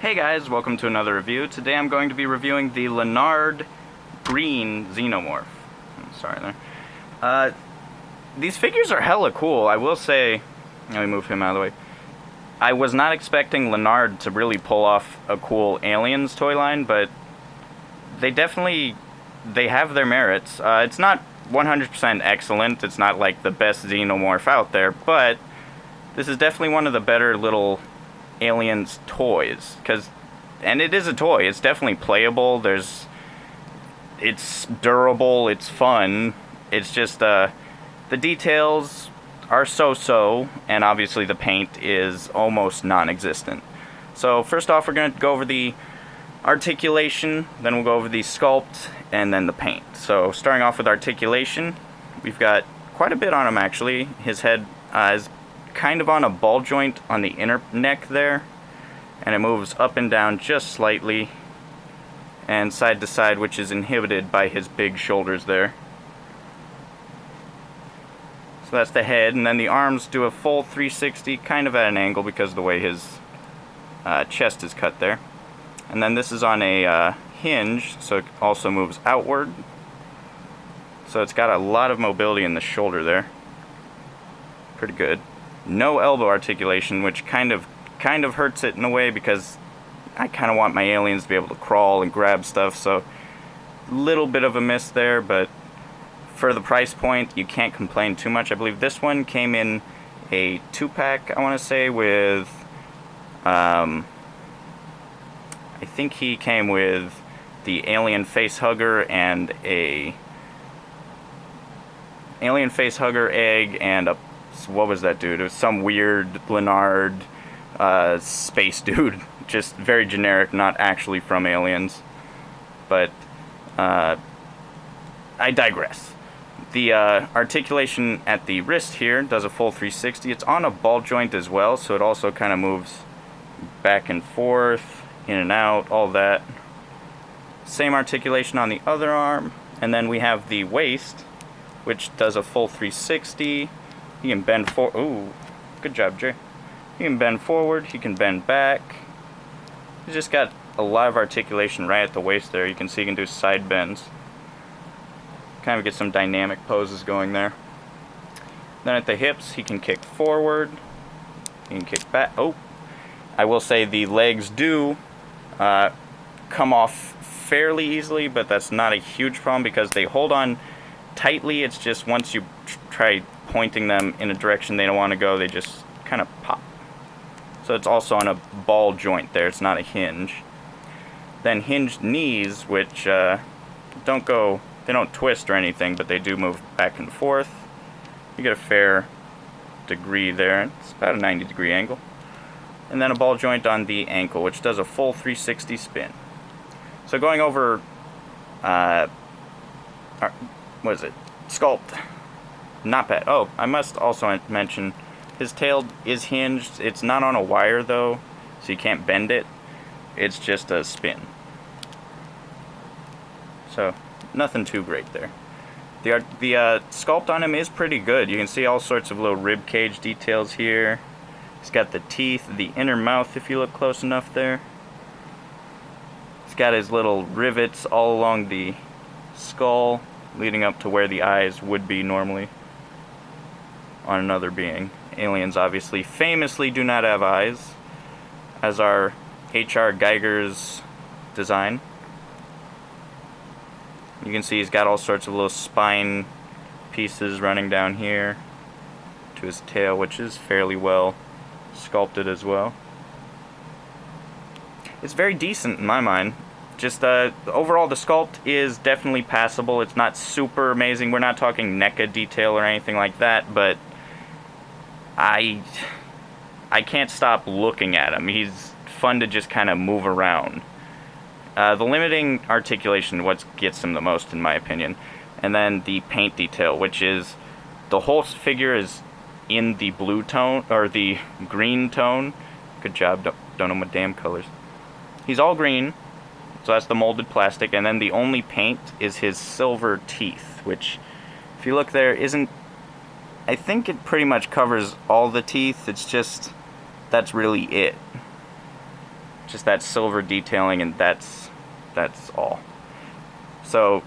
Hey guys, welcome to another review. Today I'm going to be reviewing the Lanard green Xenomorph. Sorry there. These figures are hella cool. I will say, let me move him out of the way. I was not expecting Lanard to really pull off a cool Aliens toy line, but they have their merits. It's not 100% excellent. It's not like the best Xenomorph out there, but this is definitely one of the better little Aliens toys, and it is a toy. It's definitely playable. It's durable. It's fun. It's just the details are so-so, and obviously the paint is almost non-existent. So first off, we're going to go over the articulation, then we'll go over the sculpt, and then the paint. So starting off with articulation, we've got quite a bit on him actually. His head is kind of on a ball joint on the inner neck there, and it moves up and down just slightly and side to side, which is inhibited by his big shoulders there. So that's the head, and then the arms do a full 360, kind of at an angle because of the way his chest is cut there. And then this is on a hinge, so it also moves outward, so it's got a lot of mobility in the shoulder there. Pretty good. No elbow articulation, which kind of hurts it in a way, because I kind of want my aliens to be able to crawl and grab stuff, so a little bit of a miss there, but for the price point, you can't complain too much. I believe this one came in a 2-pack, I want to say, with, I think he came with the alien face hugger and a alien face hugger egg and a, what was that dude? It was some weird Lanard space dude. Just very generic, not actually from Aliens. But I digress. The articulation at the wrist here does a full 360. It's on a ball joint as well, so it also kind of moves back and forth, in and out, all that. Same articulation on the other arm. And then we have the waist, which does a full 360. He can bend forward. Ooh, good job, Jay. He can bend forward. He can bend back. He's just got a lot of articulation right at the waist there. You can see he can do side bends. Kind of get some dynamic poses going there. Then at the hips, he can kick forward. He can kick back. Oh, I will say the legs do come off fairly easily, but that's not a huge problem because they hold on tightly. It's just once you try pointing them in a direction they don't want to go, they just kind of pop. So it's also on a ball joint there, it's not a hinge. Then hinged knees, which they don't twist or anything, but they do move back and forth. You get a fair degree there, it's about a 90-degree angle. And then a ball joint on the ankle, which does a full 360 spin. So going over, what is it? Sculpt. Not bad. Oh, I must also mention, his tail is hinged. It's not on a wire though, so you can't bend it. It's just a spin. So, nothing too great there. The sculpt on him is pretty good. You can see all sorts of little rib cage details here. He's got the teeth, the inner mouth if you look close enough there. He's got his little rivets all along the skull, leading up to where the eyes would be normally on another being. Aliens obviously famously do not have eyes, as are H.R. Geiger's design. You can see he's got all sorts of little spine pieces running down here to his tail, which is fairly well sculpted as well. It's very decent in my mind. Just overall, the sculpt is definitely passable. It's not super amazing. We're not talking NECA detail or anything like that, but I can't stop looking at him. He's fun to just kind of move around. The limiting articulation what gets him the most, in my opinion. And then the paint detail, which is the whole figure is in the blue tone, or the green tone. Good job, don't know my damn colors. He's all green. So that's the molded plastic, and then the only paint is his silver teeth, which, if you look there, isn't... I think it pretty much covers all the teeth. It's just... that's really it. just that silver detailing, and that's all. So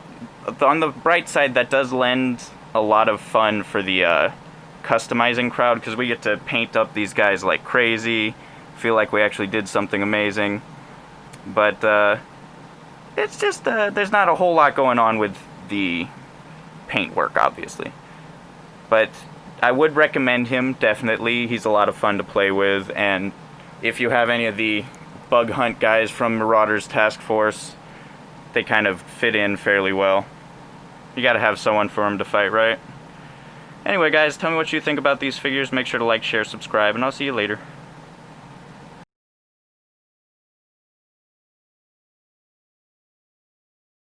on the bright side, that does lend a lot of fun for the customizing crowd, because we get to paint up these guys like crazy, feel like we actually did something amazing. But it's just there's not a whole lot going on with the paint work, obviously. But I would recommend him, definitely. He's a lot of fun to play with, and if you have any of the bug hunt guys from Marauders Task Force, they kind of fit in fairly well. You gotta have someone for them to fight, right? Anyway, guys, tell me what you think about these figures. Make sure to like, share, subscribe, and I'll see you later.